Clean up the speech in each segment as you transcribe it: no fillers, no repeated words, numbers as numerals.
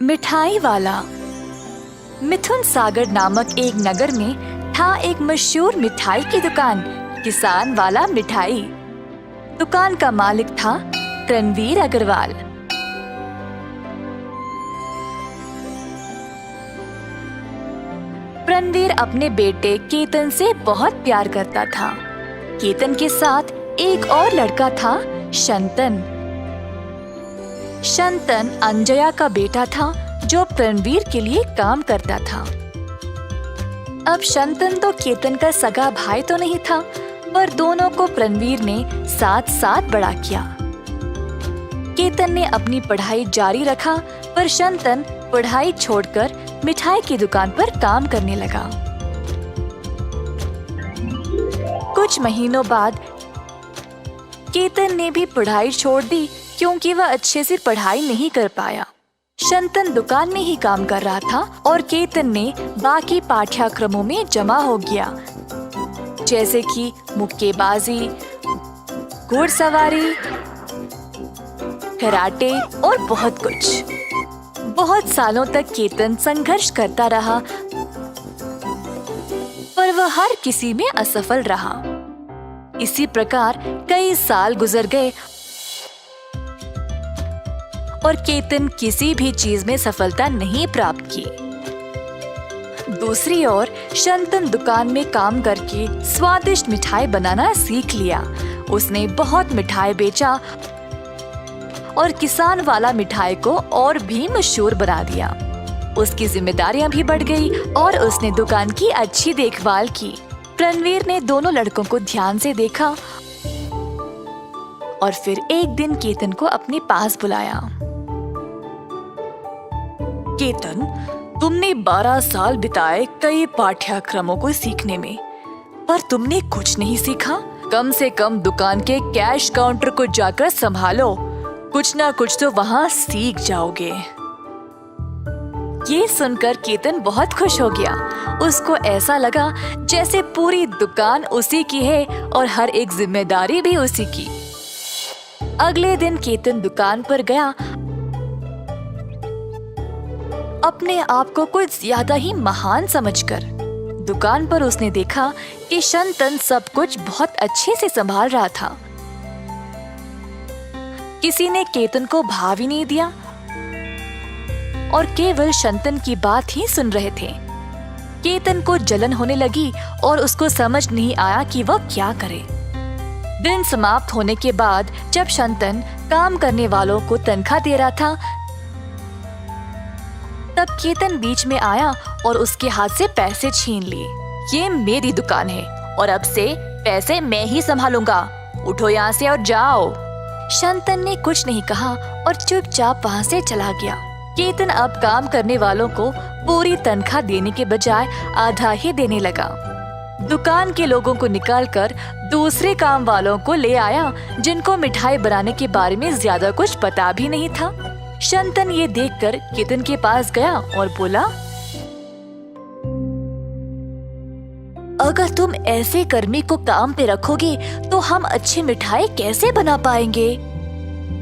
मिठाई वाला। मिथुन सागर नामक एक नगर में था एक मशहूर मिठाई की दुकान, किसान वाला मिठाई। दुकान का मालिक था रणवीर अग्रवाल। रणवीर अपने बेटे केतन से बहुत प्यार करता था। केतन के साथ एक और लड़का था, शंतन। शंतन अंजया का बेटा था जो रणवीर के लिए काम करता था। अब शंतन तो केतन का सगा भाई तो नहीं था, पर दोनों को रणवीर ने साथ साथ बड़ा किया। केतन ने अपनी पढ़ाई जारी रखा, पर शंतन पढ़ाई छोड़कर मिठाई की दुकान पर काम करने लगा। कुछ महीनों बाद केतन ने भी पढ़ाई छोड़ दी, क्योंकि वह अच्छे से पढ़ाई नहीं कर पाया। शंतन दुकान में ही काम कर रहा था और केतन ने बाकी पाठ्यक्रमों में जमा हो गया, जैसे कि मुक्केबाजी, घुड़सवारी, कराटे और बहुत कुछ। बहुत सालों तक केतन संघर्ष करता रहा, पर वह हर किसी में असफल रहा। इसी प्रकार कई साल गुजर गए और केतन किसी भी चीज में सफलता नहीं प्राप्त की। दूसरी ओर शंतन दुकान में काम करके स्वादिष्ट मिठाई बनाना सीख लिया। उसने बहुत मिठाई बेचा और किसान वाला मिठाई को और भी मशहूर बना दिया। उसकी जिम्मेदारियां भी बढ़ गई और उसने दुकान की अच्छी देखभाल की। रणवीर ने दोनों लड़कों को ध्यान से देखा और फिर एक दिन केतन को अपने पास बुलाया। केतन, तुमने 12 साल बिताए कई पाठ्यक्रमों को सीखने में, पर तुमने कुछ नहीं सीखा। कम से कम दुकान के कैश काउंटर को जाकर संभालो, कुछ ना कुछ तो वहाँ सीख जाओगे। ये सुनकर केतन बहुत खुश हो गया। उसको ऐसा लगा जैसे पूरी दुकान उसी की है और हर एक जिम्मेदारी भी उसी की। अगले दिन केतन दुकान पर गया। अपने आप को कुछ ज्यादा ही महान समझकर दुकान पर उसने देखा कि शंतन सब कुछ बहुत अच्छे से संभाल रहा था। किसी ने केतन को भाव ही नहीं दिया और केवल शंतन की बात ही सुन रहे थे। केतन को जलन होने लगी और उसको समझ नहीं आया कि वह क्या करे। दिन समाप्त होने के बाद जब शंतन काम करने वालों को तनख्वाह दे रहा था, तब केतन बीच में आया और उसके हाथ से पैसे छीन लिए। ये मेरी दुकान है और अब से पैसे मैं ही संभालूंगा। उठो यहाँ से और जाओ। शंतन ने कुछ नहीं कहा और चुपचाप वहाँ से चला गया। केतन अब काम करने वालों को पूरी तनख्वाह देने के बजाय आधा ही देने लगा। दुकान के लोगों को निकालकर दूसरे काम वालों को ले आया, जिनको मिठाई बनाने के बारे में ज्यादा कुछ पता भी नहीं था। शंतन ये देखकर केतन के पास गया और बोला, अगर तुम ऐसे कर्मी को काम पे रखोगे तो हम अच्छी मिठाई कैसे बना पाएंगे?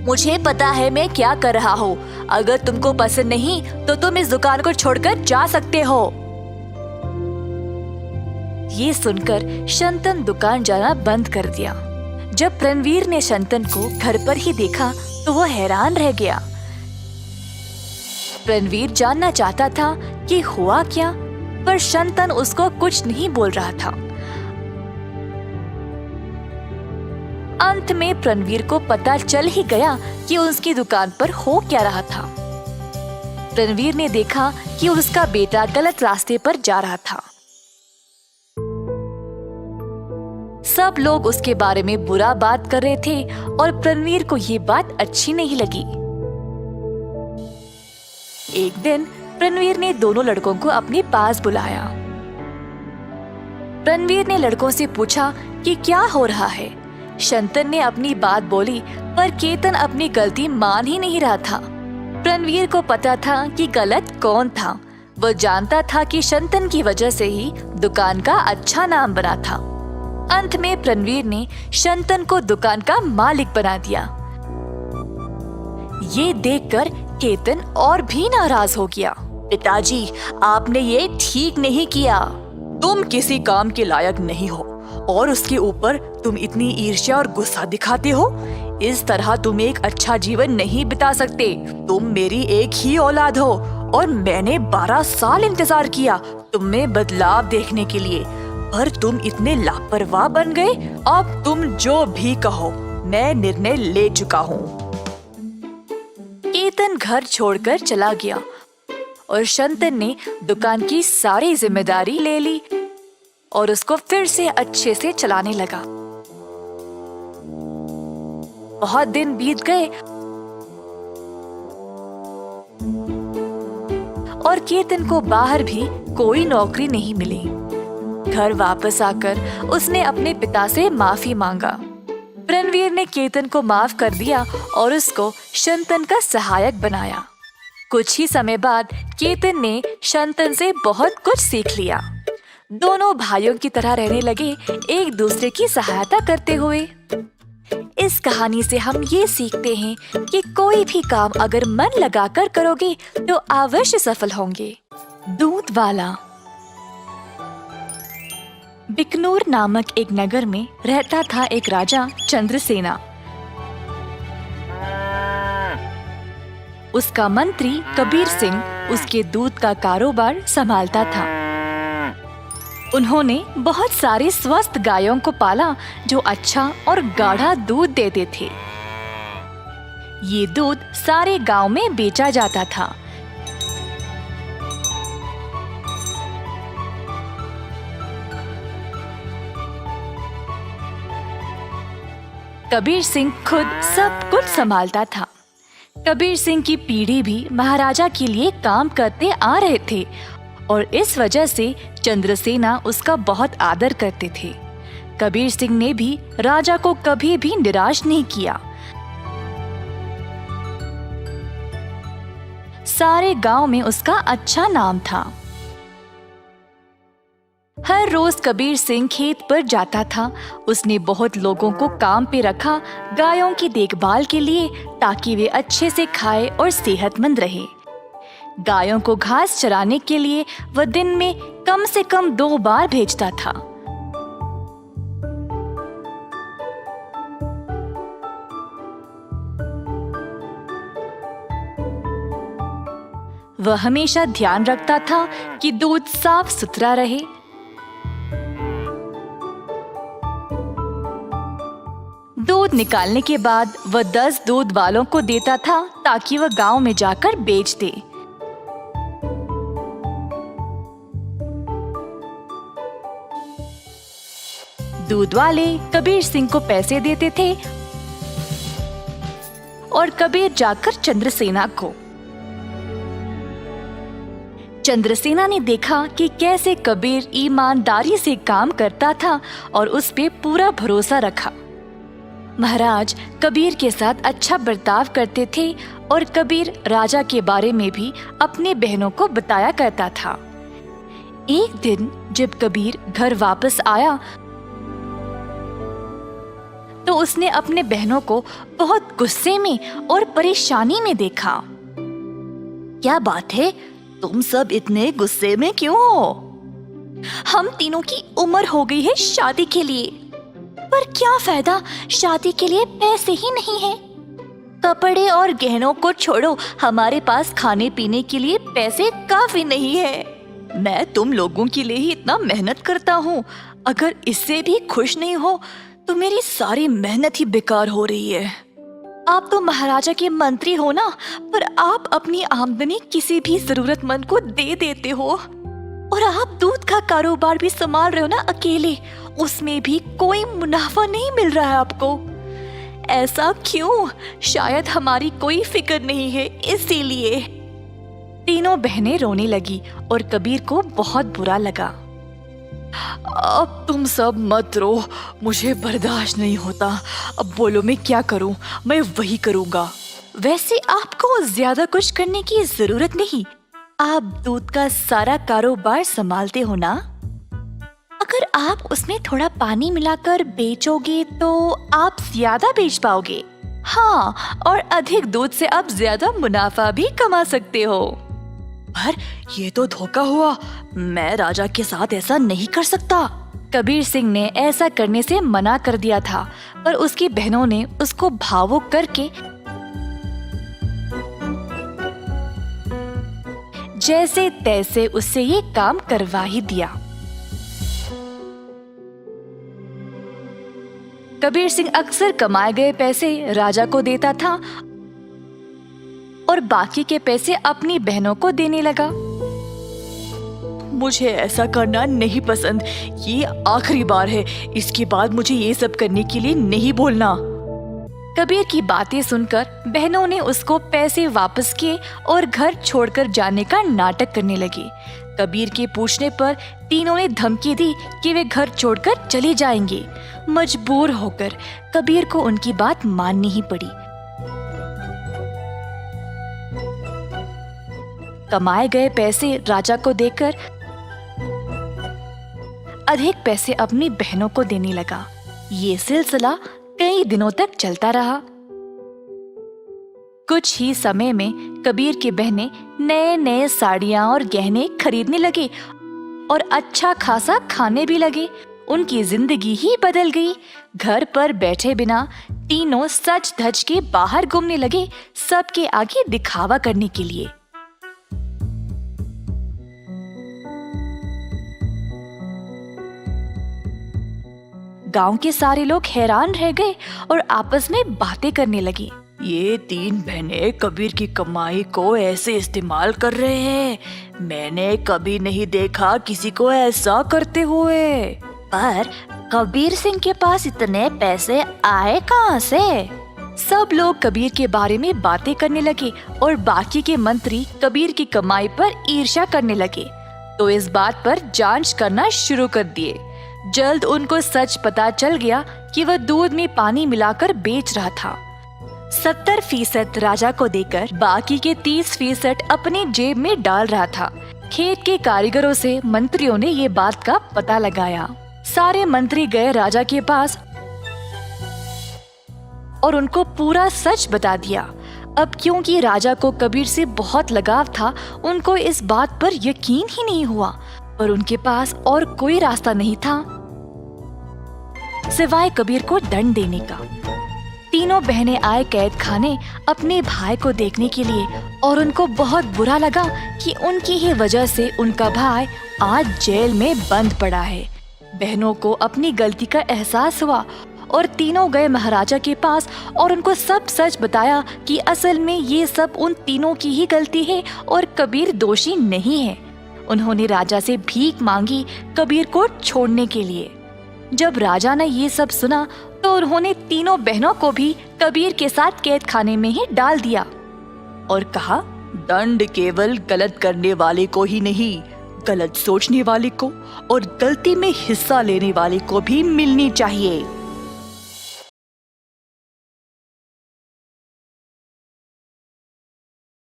मुझे पता है मैं क्या कर रहा हूँ। अगर तुमको पसंद नहीं तो तुम इस दुकान को छोड़कर जा सकते हो। ये सुनकर शंतन दुकान जाना बंद कर दिया। जब रणवीर ने शंतन को घर पर ही देखा तो वह हैरान रह गया। रणवीर जानना चाहता था कि हुआ क्या, पर शंतन उसको कुछ नहीं बोल रहा था। अंत में रणवीर को पता चल ही गया कि उसकी दुकान पर हो क्या रहा था। रणवीर ने देखा कि उसका बेटा गलत रास्ते पर जा रहा था। सब लोग उसके बारे में बुरा बात कर रहे थे और रणवीर को ये बात अच्छी नहीं लगी। एक दिन रणवीर ने दोनों लड़कों को अपने पास बुलाया। रणवीर ने लड़कों से पूछा कि क्या हो रहा है। शंतन ने अपनी बात बोली, पर केतन अपनी गलती मान ही नहीं रहा था। रणवीर को पता था कि गलत कौन था। वह जानता था कि शंतन की वजह से ही दुकान का अच्छा नाम बना था। अंत में रणवीर ने शंतन को दुकान का मालिक बना दिया। ये देखकर केतन और भी नाराज हो गया। पिताजी, आपने ये ठीक नहीं किया। तुम किसी काम के लायक नहीं हो और उसके ऊपर तुम इतनी ईर्ष्या और गुस्सा दिखाते हो। इस तरह तुम एक अच्छा जीवन नहीं बिता सकते। तुम मेरी एक ही औलाद हो और मैंने 12 साल इंतजार किया तुम में बदलाव देखने के लिए, पर तुम इतने लापरवाह बन गए। अब तुम जो भी कहो, मैं निर्णय ले चुका हूँ। केतन घर छोड़कर चला गया और शंतन ने दुकान की सारी जिम्मेदारी ले ली और उसको फिर से अच्छे से चलाने लगा। बहुत दिन बीत गए और केतन को बाहर भी कोई नौकरी नहीं मिली। घर वापस आकर उसने अपने पिता से माफी मांगा। रणवीर ने केतन को माफ कर दिया और उसको शंतन का सहायक बनाया। कुछ ही समय बाद केतन ने शंतन से बहुत कुछ सीख लिया। दोनों भाइयों की तरह रहने लगे, एक दूसरे की सहायता करते हुए। इस कहानी से हम ये सीखते हैं कि कोई भी काम अगर मन लगाकर करोगे तो अवश्य सफल होंगे। दूध वाला। बिकनूर नामक एक नगर में रहता था एक राजा चंद्रसेना। उसका मंत्री कबीर सिंह उसके दूध का कारोबार संभालता था। उन्होंने बहुत सारे स्वस्थ गायों को पाला जो अच्छा और गाढ़ा दूध देते थे। ये दूध सारे गांव में बेचा जाता था। कबीर सिंह खुद सब कुछ संभालता था। कबीर सिंह की पीढ़ी भी महाराजा के लिए काम करते आ रहे थे और इस वजह से चंद्रसेना उसका बहुत आदर करते थे। कबीर सिंह ने भी राजा को कभी भी निराश नहीं किया। सारे गांव में उसका अच्छा नाम था। हर रोज कबीर सिंह खेत पर जाता था। उसने बहुत लोगों को काम पे रखा गायों की देखभाल के लिए, ताकि वे अच्छे से खाए और सेहतमंद रहे। गायों को घास चराने के लिए वह दिन में कम से कम 2 बार भेजता था। वह हमेशा ध्यान रखता था कि दूध साफ सुथरा रहे। दूध निकालने के बाद वह 10 दूध वालों को देता था ताकि वह गांव में जाकर बेच दे। दूध वाले कबीर सिंह को पैसे देते थे और कबीर जाकर चंद्रसेना को। चंद्रसेना ने देखा कि कैसे कबीर ईमानदारी से काम करता था और उस पे पूरा भरोसा रखा। महाराज कबीर के साथ अच्छा बर्ताव करते थे और कबीर राजा के बारे में भी अपने बहनों को बताया करता था। एक दिन जब कबीर घर वापस आया तो उसने अपने बहनों को बहुत गुस्से में और परेशानी में देखा। क्या बात है, तुम सब इतने गुस्से में क्यों हो? हम तीनों की उम्र हो गई है शादी के लिए, पर क्या फायदा, शादी के लिए पैसे ही नहीं है। कपड़े और गहनों को छोड़ो, हमारे पास खाने पीने के लिए पैसे काफी नहीं है। मैं तुम लोगों के लिए ही इतना मेहनत करता हूँ, अगर इससे भी खुश नहीं हो तो मेरी सारी मेहनत ही बेकार हो रही है। आप तो महाराजा के मंत्री हो ना, पर आप अपनी आमदनी किसी भी जरूरतमंद को दे देते हो। और आप दूध का कारोबार भी संभाल रहे हो ना अकेले, उसमें भी कोई मुनाफा नहीं मिल रहा है आपको। ऐसा क्यों? शायद हमारी कोई फिक्र नहीं है, इसीलिए। तीनों बहनें रोने लगी और कबीर को बहुत बुरा लगा। अब तुम सब मत रो, मुझे बर्दाश्त नहीं होता। अब बोलो मैं क्या करूं? मैं वही करूंगा। वैसे आपको ज्यादा कुछ करने की जरूरत नहीं, आप दूध का सारा कारोबार संभालते हो ना। अगर आप उसमें थोड़ा पानी मिलाकर बेचोगे तो आप ज्यादा बेच पाओगे। हाँ, और अधिक दूध से आप ज्यादा मुनाफा भी कमा सकते हो। पर ये तो धोखा हुआ, मैं राजा के साथ ऐसा नहीं कर सकता। कबीर सिंह ने ऐसा करने से मना कर दिया था, पर उसकी बहनों ने उसको भावुक करके जैसे तैसे उससे ये काम करवा ही दिया। कबीर सिंह अक्सर कमाए गए पैसे राजा को देता था और बाकी के पैसे अपनी बहनों को देने लगा। मुझे ऐसा करना नहीं पसंद, ये आखिरी बार है, इसके बाद मुझे ये सब करने के लिए नहीं बोलना। कबीर की बातें सुनकर बहनों ने उसको पैसे वापस किए और घर छोड़कर जाने का नाटक करने लगी। कबीर के पूछने पर तीनों ने धमकी दी कि वे घर छोड़कर चले जाएंगे। मजबूर होकर कबीर को उनकी बात माननी ही पड़ी। कमाए गए पैसे राजा को देकर अधिक पैसे अपनी बहनों को देने लगा। ये सिलसिला कई दिनों तक चलता रहा। कुछ ही समय में कबीर की बहनें नए नए साड़ियां और गहने खरीदने लगी और अच्छा खासा खाने भी लगे। उनकी जिंदगी ही बदल गई। घर पर बैठे बिना तीनों सज धज के बाहर घूमने लगे, सबके आगे दिखावा करने के लिए। गांव के सारे लोग हैरान रह गए और आपस में बातें करने लगी। ये तीन बहनें कबीर की कमाई को ऐसे इस्तेमाल कर रहे हैं, मैंने कभी नहीं देखा किसी को ऐसा करते हुए। पर कबीर सिंह के पास इतने पैसे आए कहाँ से? सब लोग कबीर के बारे में बातें करने लगे और बाकी के मंत्री कबीर की कमाई पर ईर्ष्या करने लगे, तो इस बात पर जांच करना शुरू कर दिए। जल्द उनको सच पता चल गया कि वह दूध में पानी मिलाकर बेच रहा था। 70% राजा को देकर बाकी के 30% अपनी जेब में डाल रहा था। खेत के कारीगरों से मंत्रियों ने ये बात का पता लगाया। सारे मंत्री गए राजा के पास और उनको पूरा सच बता दिया। अब क्योंकि राजा को कबीर से बहुत लगाव था, उनको इस बात पर यकीन ही नहीं हुआ, पर उनके पास और कोई रास्ता नहीं था सिवाय कबीर को दंड देने का। तीनों बहनें आए कैद खाने अपने भाई को देखने के लिए और उनको बहुत बुरा लगा कि उनकी ही वजह से उनका भाई आज जेल में बंद पड़ा है। बहनों को अपनी गलती का एहसास हुआ और तीनों गए महाराजा के पास और उनको सब सच बताया कि असल में ये सब उन तीनों की ही गलती है और कबीर दोषी नहीं है। उन्होंने राजा से भीख मांगी कबीर को छोड़ने के लिए। जब राजा ने ये सब सुना तो उन्होंने तीनों बहनों को भी कबीर के साथ कैद खाने में ही डाल दिया और कहा, दंड केवल गलत करने वाले को ही नहीं, गलत सोचने वाले को और गलती में हिस्सा लेने वाले को भी मिलनी चाहिए।